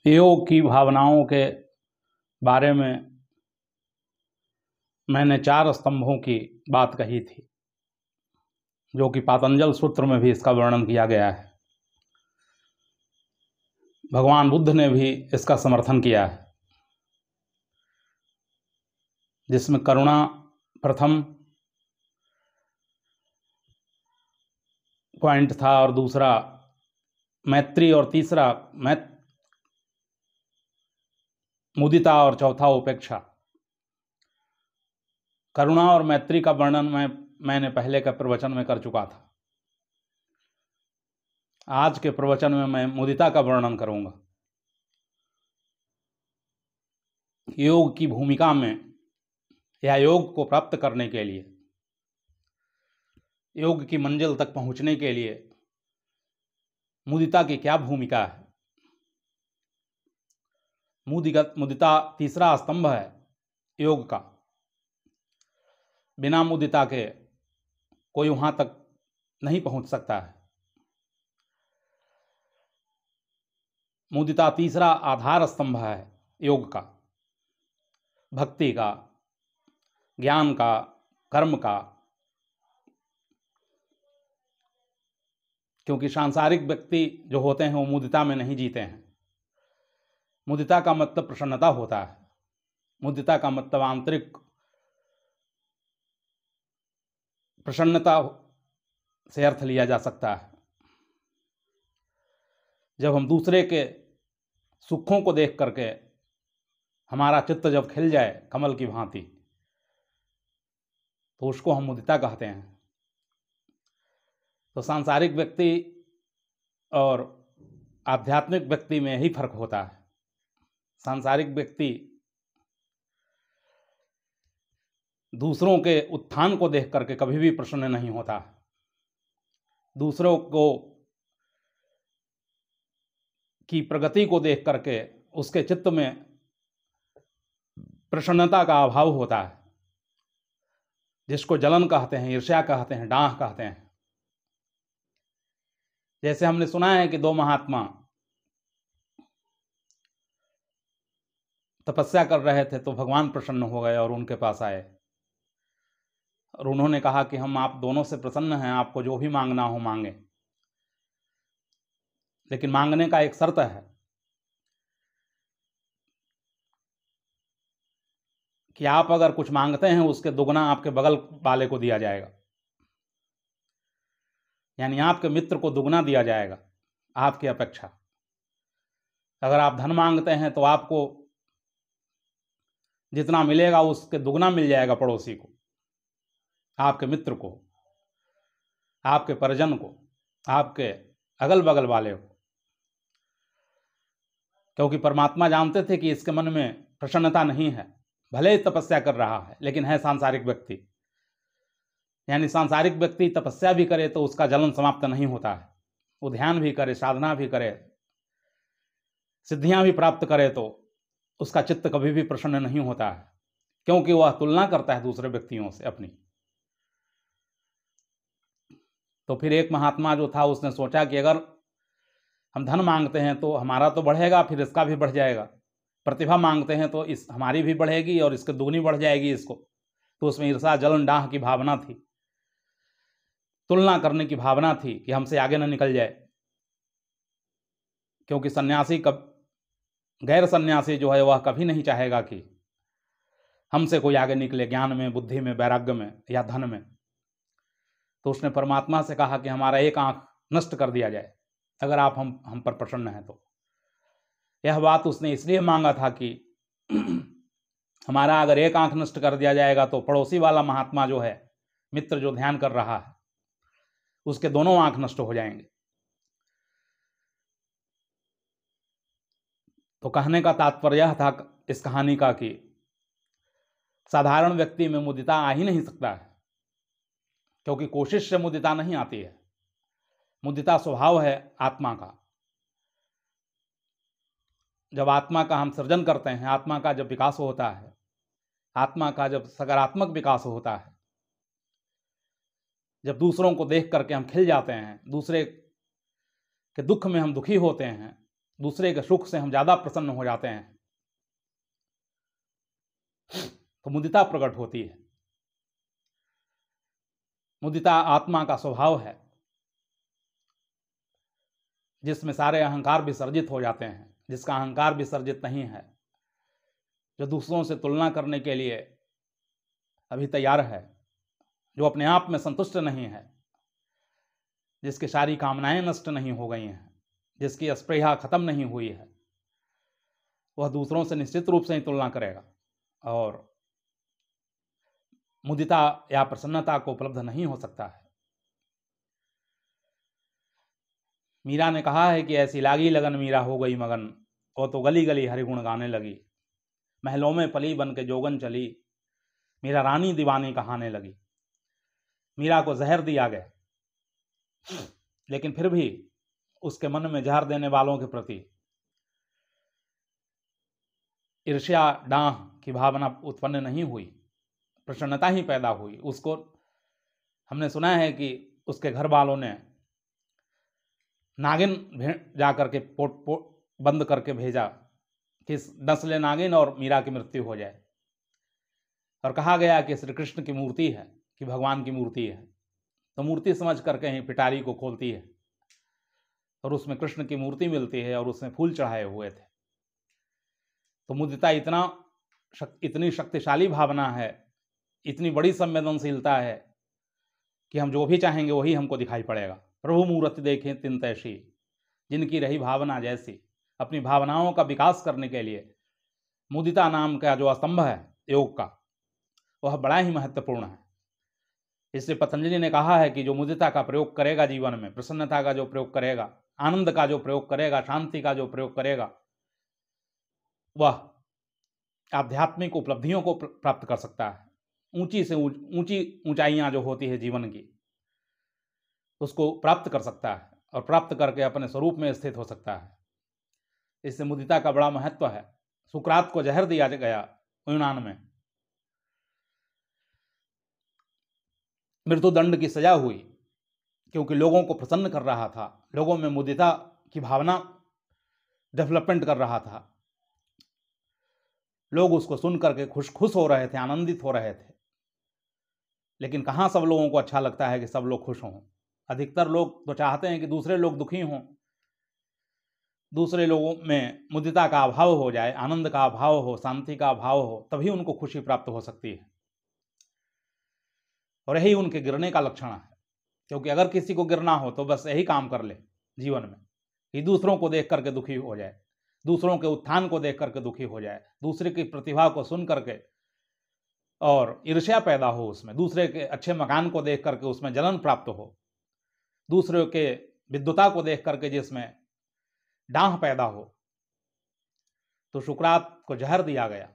योग की भावनाओं के बारे में मैंने 4 स्तंभों की बात कही थी, जो कि पातंजल सूत्र में भी इसका वर्णन किया गया है। भगवान बुद्ध ने भी इसका समर्थन किया है, जिसमें करुणा प्रथम पॉइंट था और दूसरा मैत्री और तीसरा मुदिता और चौथा उपेक्षा। करुणा और मैत्री का वर्णन मैंने पहले के प्रवचन में कर चुका था। आज के प्रवचन में मैं मुदिता का वर्णन करूंगा। योग की भूमिका में या योग को प्राप्त करने के लिए, योग की मंजिल तक पहुंचने के लिए मुदिता की क्या भूमिका है। मुदिता तीसरा स्तंभ है योग का। बिना मुदिता के कोई वहां तक नहीं पहुंच सकता है। मुदिता तीसरा आधार स्तंभ है योग का, भक्ति का, ज्ञान का, कर्म का। क्योंकि सांसारिक व्यक्ति जो होते हैं वो मुदिता में नहीं जीते हैं। मुदिता का मतलब प्रसन्नता होता है। मुदिता का मतलब आंतरिक प्रसन्नता से अर्थ लिया जा सकता है। जब हम दूसरे के सुखों को देख करके हमारा चित्त जब खिल जाए कमल की भांति, तो उसको हम मुदिता कहते हैं। तो सांसारिक व्यक्ति और आध्यात्मिक व्यक्ति में ही फर्क होता है। सांसारिक व्यक्ति दूसरों के उत्थान को देख करके कभी भी प्रसन्न नहीं होता। दूसरों को की प्रगति को देख करके उसके चित्त में प्रसन्नता का अभाव होता है, जिसको जलन कहते हैं, ईर्ष्या कहते हैं, डाह कहते हैं। जैसे हमने सुना है कि 2 महात्मा तपस्या कर रहे थे तो भगवान प्रसन्न हो गए और उनके पास आए और उन्होंने कहा कि हम आप दोनों से प्रसन्न हैं, आपको जो भी मांगना हो मांगे, लेकिन मांगने का एक शर्त है कि आप अगर कुछ मांगते हैं उसके दुगना आपके बगल वाले को दिया जाएगा। यानी आपके मित्र को दुगना दिया जाएगा आपकी अपेक्षा। अगर आप धन मांगते हैं तो आपको जितना मिलेगा उसके दुगना मिल जाएगा पड़ोसी को, आपके मित्र को, आपके परिजन को, आपके अगल बगल वाले को। क्योंकि परमात्मा जानते थे कि इसके मन में प्रसन्नता नहीं है, भले ही तपस्या कर रहा है लेकिन है सांसारिक व्यक्ति। यानी सांसारिक व्यक्ति तपस्या भी करे तो उसका जलन समाप्त नहीं होता है। वो ध्यान भी करे, साधना भी करे, सिद्धियां भी प्राप्त करे तो उसका चित्त कभी भी प्रसन्न नहीं होता है, क्योंकि वह तुलना करता है दूसरे व्यक्तियों से अपनी। तो फिर एक महात्मा जो था उसने सोचा कि अगर हम धन मांगते हैं तो हमारा तो बढ़ेगा, फिर इसका भी बढ़ जाएगा। प्रतिभा मांगते हैं तो इस हमारी भी बढ़ेगी और इसके दुगनी बढ़ जाएगी इसको। तो उसमें ईर्ष्या, जलन, डाह की भावना थी, तुलना करने की भावना थी कि हमसे आगे न निकल जाए। क्योंकि सन्यासी गैर सन्यासी जो है वह कभी नहीं चाहेगा कि हमसे कोई आगे निकले ज्ञान में, बुद्धि में, वैराग्य में या धन में। तो उसने परमात्मा से कहा कि हमारा एक आंख नष्ट कर दिया जाए अगर आप हम पर प्रसन्न हैं तो। यह बात उसने इसलिए मांगा था कि हमारा अगर एक आंख नष्ट कर दिया जाएगा तो पड़ोसी वाला महात्मा जो है, मित्र जो ध्यान कर रहा है, उसके दोनों आंख नष्ट हो जाएंगे। तो कहने का तात्पर्य यह था इस कहानी का कि साधारण व्यक्ति में मुदिता आ ही नहीं सकता है, क्योंकि कोशिश से मुदिता नहीं आती है। मुदिता स्वभाव है आत्मा का। जब आत्मा का हम सृजन करते हैं, आत्मा का जब विकास होता है, आत्मा का जब सकारात्मक विकास होता है, जब दूसरों को देख करके हम खिल जाते हैं, दूसरे के दुख में हम दुखी होते हैं, दूसरे के सुख से हम ज़्यादा प्रसन्न हो जाते हैं, तो मुदिता प्रकट होती है। मुदिता आत्मा का स्वभाव है, जिसमें सारे अहंकार विसर्जित हो जाते हैं। जिसका अहंकार विसर्जित नहीं है, जो दूसरों से तुलना करने के लिए अभी तैयार है, जो अपने आप में संतुष्ट नहीं है, जिसकी सारी कामनाएं नष्ट नहीं हो गई हैं, जिसकी स्पृहा खत्म नहीं हुई है, वह दूसरों से निश्चित रूप से ही तुलना करेगा और मुदिता या प्रसन्नता को उपलब्ध नहीं हो सकता है। मीरा ने कहा है कि ऐसी लागी लगन मीरा हो गई मगन, वो तो गली गली हरिगुण गाने लगी। महलों में पली बन के जोगन चली, मीरा रानी दीवानी कहाने लगी। मीरा को जहर दिया गया, लेकिन फिर भी उसके मन में जहर देने वालों के प्रति ईर्ष्या डाह की भावना उत्पन्न नहीं हुई, प्रसन्नता ही पैदा हुई। उसको हमने सुना है कि उसके घर वालों ने नागिन जाकर के पोट बंद करके भेजा कि डस ले नागिन और मीरा की मृत्यु हो जाए, और कहा गया कि श्री कृष्ण की मूर्ति है, कि भगवान की मूर्ति है, तो मूर्ति समझ करके ही पिटारी को खोलती है और उसमें कृष्ण की मूर्ति मिलती है और उसमें फूल चढ़ाए हुए थे। तो मुदिता इतनी शक्तिशाली भावना है, इतनी बड़ी संवेदनशीलता है कि हम जो भी चाहेंगे वही हमको दिखाई पड़ेगा। प्रभु मूर्ति देखें तिन तैसी, जिनकी रही भावना जैसी। अपनी भावनाओं का विकास करने के लिए मुदिता नाम का जो स्तंभ है योग का, वह बड़ा ही महत्वपूर्ण है। इसलिए पतंजलि ने कहा है कि जो मुदिता का प्रयोग करेगा जीवन में, प्रसन्नता का जो प्रयोग करेगा, आनंद का जो प्रयोग करेगा, शांति का जो प्रयोग करेगा, वह आध्यात्मिक उपलब्धियों को प्राप्त कर सकता है। ऊंची से ऊंची ऊंचाइयां जो होती है जीवन की, उसको प्राप्त कर सकता है और प्राप्त करके अपने स्वरूप में स्थित हो सकता है। इससे मुदिता का बड़ा महत्व है। सुकरात को जहर दिया गया यूनान में, मृत्युदंड की सजा हुई, क्योंकि लोगों को प्रसन्न कर रहा था, लोगों में मुदिता की भावना डेवलपमेंट कर रहा था। लोग उसको सुन करके खुश हो रहे थे, आनंदित हो रहे थे। लेकिन कहाँ सब लोगों को अच्छा लगता है कि सब लोग खुश हों। अधिकतर लोग तो चाहते हैं कि दूसरे लोग दुखी हों, दूसरे लोगों में मुदिता का अभाव हो जाए, आनंद का अभाव हो, शांति का अभाव हो, तभी उनको खुशी प्राप्त हो सकती है। और यही उनके गिरने का लक्षण है। क्योंकि अगर किसी को गिरना हो तो बस यही काम कर ले जीवन में, कि दूसरों को देख करके दुखी हो जाए, दूसरों के उत्थान को देख करके दुखी हो जाए, दूसरे की प्रतिभा को सुन करके और ईर्ष्या पैदा हो उसमें, दूसरे के अच्छे मकान को देख करके उसमें जलन प्राप्त हो, दूसरे के विद्वता को देख करके जिसमें डाह पैदा हो। तो सुकरात को जहर दिया गया,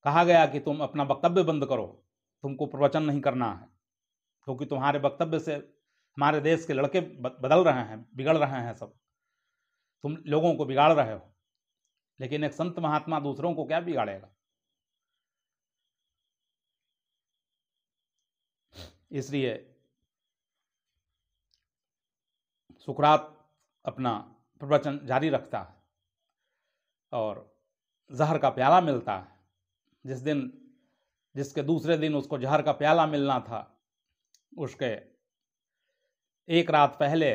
कहा गया कि तुम अपना वक्तव्य बंद करो, तुमको प्रवचन नहीं करना है, क्योंकि तुम्हारे वक्तव्य से हमारे देश के लड़के बदल रहे हैं, बिगड़ रहे हैं, सब तुम लोगों को बिगाड़ रहे हो। लेकिन एक संत महात्मा दूसरों को क्या बिगाड़ेगा। इसलिए सुकरात अपना प्रवचन जारी रखता है और जहर का प्याला मिलता है। जिसके दूसरे दिन उसको जहर का प्याला मिलना था, उसके एक रात पहले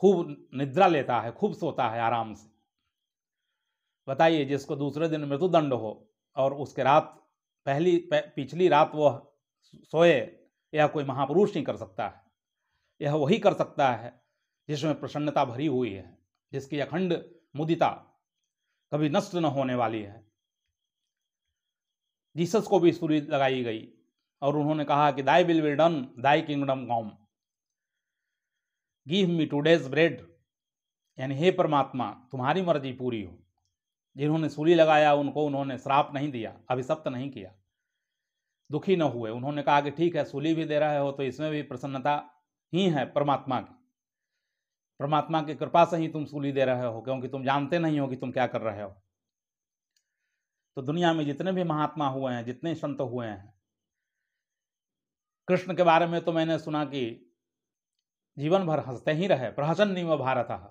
खूब निद्रा लेता है, खूब सोता है आराम से। बताइए, जिसको दूसरे दिन मृत्युदंड हो और उसके पिछली रात वह सोए, यह कोई महापुरुष नहीं कर सकता है। यह वही कर सकता है जिसमें प्रसन्नता भरी हुई है, जिसकी अखंड मुदिता कभी नष्ट न होने वाली है। जीसस को भी सूली लगाई गई और उन्होंने कहा कि thy will be done, Dai kingdom come, give me today's bread, यानी हे परमात्मा तुम्हारी मर्जी पूरी हो। जिन्होंने सूली लगाया उनको उन्होंने श्राप नहीं दिया, अभिशप्त नहीं किया, दुखी न हुए। उन्होंने कहा कि ठीक है, सूली भी दे रहे हो तो इसमें भी प्रसन्नता ही है परमात्मा की कृपा से ही तुम सूली दे रहे हो, क्योंकि तुम जानते नहीं हो कि तुम क्या कर रहे हो। तो दुनिया में जितने भी महात्मा हुए हैं, जितने संत हुए हैं, कृष्ण के बारे में तो मैंने सुना कि जीवन भर हंसते ही रहे। प्रहसन्निव भारतः,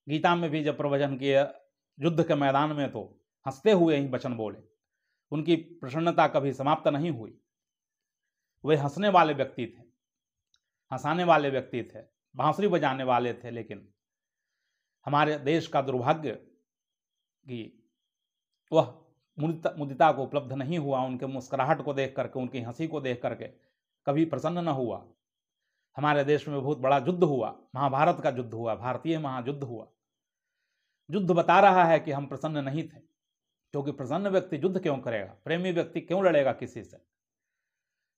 गीता में भी जब प्रवचन किए युद्ध के मैदान में तो हंसते हुए ही वचन बोले, उनकी प्रसन्नता कभी समाप्त नहीं हुई। वे हंसने वाले व्यक्ति थे, हंसाने वाले व्यक्ति थे, बांसुरी बजाने वाले थे। लेकिन हमारे देश का दुर्भाग्य कि वह मुदिता को उपलब्ध नहीं हुआ, उनके मुस्कुराहट को देख करके, उनकी हंसी को देख करके कभी प्रसन्न न हुआ। हमारे देश में बहुत बड़ा युद्ध हुआ, महाभारत का युद्ध हुआ, भारतीय महायुद्ध हुआ। युद्ध बता रहा है कि हम प्रसन्न नहीं थे, क्योंकि प्रसन्न व्यक्ति युद्ध क्यों करेगा? प्रेमी व्यक्ति क्यों लड़ेगा किसी से?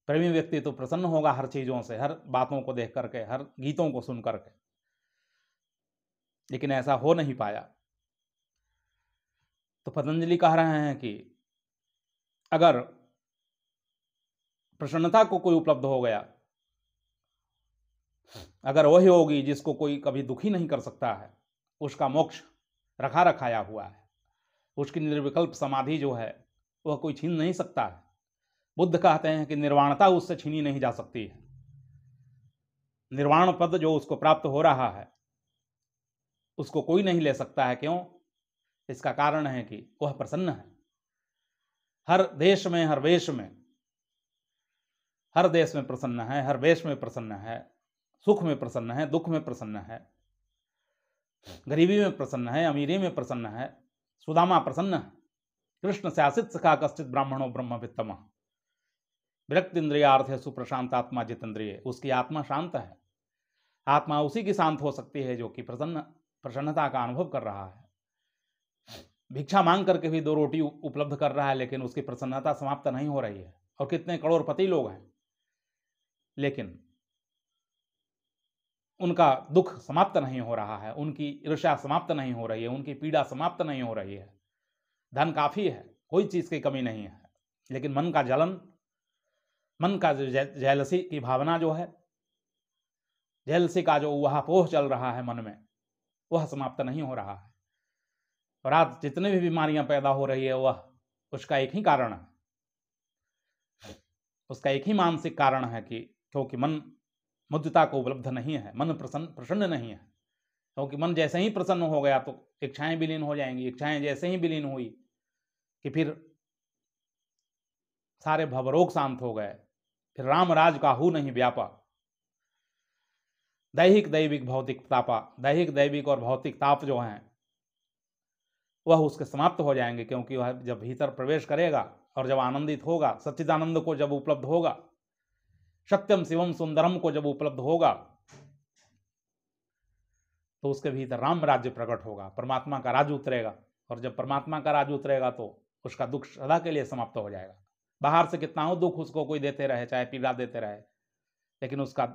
प्रेमी व्यक्ति तो प्रसन्न होगा हर चीजों से, हर बातों को देख करके, हर गीतों को सुन करके। लेकिन ऐसा हो नहीं पाया। तो पतंजलि कह रहे हैं कि अगर प्रसन्नता को कोई उपलब्ध हो गया, अगर वही होगी जिसको कोई कभी दुखी नहीं कर सकता है, उसका मोक्ष रखा रखाया हुआ है, उसकी निर्विकल्प समाधि जो है वह कोई छीन नहीं सकता है। बुद्ध कहते हैं कि निर्वाणता उससे छीनी नहीं जा सकती है। निर्वाण पद जो उसको प्राप्त हो रहा है उसको कोई नहीं ले सकता है। क्यों? इसका कारण है कि वह प्रसन्न है। हर देश में, हर वेश में, हर देश में प्रसन्न है, हर वेश में प्रसन्न है, सुख में प्रसन्न है, दुख में प्रसन्न है, गरीबी में प्रसन्न है, अमीरी में प्रसन्न है। सुदामा प्रसन्न है। कृष्ण से आसित सखा कश्चित ब्राह्मणों ब्रह्मवित्तम, विरक्त इंद्रियार्थ है सुप्रशांत आत्मा जितेंद्रिय। उसकी आत्मा शांत है। आत्मा उसी की शांत हो सकती है जो कि प्रसन्नता का अनुभव कर रहा है। भिक्षा मांग करके भी 2 रोटी उपलब्ध कर रहा है, लेकिन उसकी प्रसन्नता समाप्त नहीं हो रही है। और कितने करोड़पति लोग हैं, लेकिन उनका दुख समाप्त नहीं हो रहा है, उनकी ईर्ष्या समाप्त नहीं हो रही है, उनकी पीड़ा समाप्त नहीं हो रही है। धन काफी है, कोई चीज की कमी नहीं है, लेकिन मन का जलन, मन का जो जेलसी की भावना जो है, जेलसी का जो उहापोह चल रहा है मन में, वह समाप्त नहीं हो रहा है। और आज जितने भी बीमारियां पैदा हो रही है वह उसका एक ही कारण है, उसका एक ही मानसिक कारण है कि क्योंकि मन मुद्दता को उपलब्ध नहीं है, मन प्रसन्न नहीं है। क्योंकि मन जैसे ही प्रसन्न हो गया तो इच्छाएं विलीन हो जाएंगी। इच्छाएं जैसे ही विलीन हुई कि फिर सारे भवरोग शांत हो गए, फिर राम राज का हु नहीं व्यापा। दैहिक दैविक भौतिक तापा, दैहिक दैविक और भौतिक ताप जो हैं वह उसके समाप्त हो जाएंगे। क्योंकि वह जब भीतर प्रवेश करेगा और जब आनंदित होगा, सच्चिदानंद को जब उपलब्ध होगा, सत्यम शिवम सुंदरम को जब उपलब्ध होगा, तो उसके भीतर राम राज्य प्रकट होगा, परमात्मा का राज उतरेगा। और जब परमात्मा का राज उतरेगा तो उसका दुख सदा के लिए समाप्त हो जाएगा। बाहर से कितना हो दुख उसको कोई देते रहे, चाहे पीड़ा देते रहे, लेकिन उसका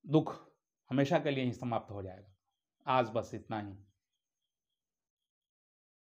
दुख हमेशा के लिए ही समाप्त हो जाएगा। आज बस इतना ही।